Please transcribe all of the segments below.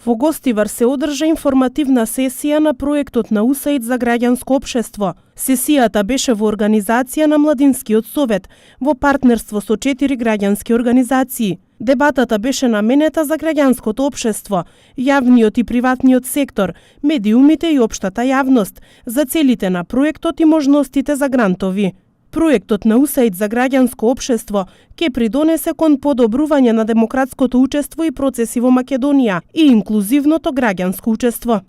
Во Гостивар се одржа информативна сесија на проектот на УСАИД за граѓанско општество. Сесијата беше во организација на Младинскиот совет, во партнерство со 4 граѓански организации. Дебатата беше наменета за граѓанското општество, јавниот и приватниот сектор, медиумите и општата јавност, за целите на проектот и можностите за грантови. Проектот на УСАИД за граѓанско општество ќе придонесе кон подобрување на демократското учество и процеси во Македонија и инклузивното граѓанско учество.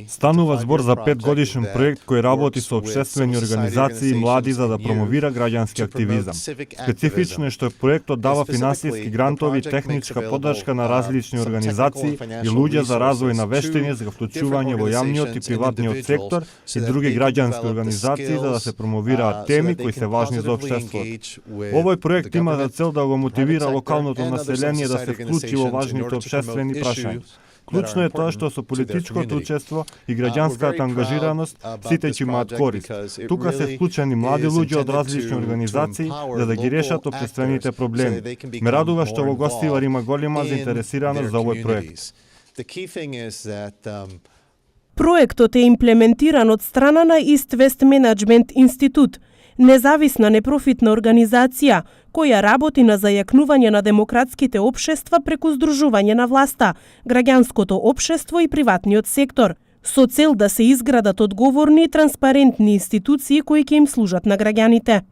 Станува збор за 5-годишен проект кој работи со општествени организации и млади за да промовира граѓански активизам. Специфично е што проектот дава финансиски грантови и техничка поддршка на различни организации и луѓе за развој на вештини за вклучување во јавниот и приватниот сектор и други граѓански организации за да се промовираат теми кои се важни за општеството. Овој проект има за цел да го мотивира локалното население да се вклучи во важните општествени прашања. Клучно е тоа што со политичкото учество и граѓанската ангажираност сите ќе имаат корист. Тука се вклучени млади луѓе од различни организации за да ги решат општествените проблеми. Ме радува што во Гостивар има голема заинтересираност за овој проект. Проектот е имплементиран од страна на East West Management Институт, независна непрофитна организација која работи на зајакнување на демократските општества преку здружување на власта, граѓанското општество и приватниот сектор, со цел да се изградат одговорни и транспарентни институции кои ќе им служат на граѓаните.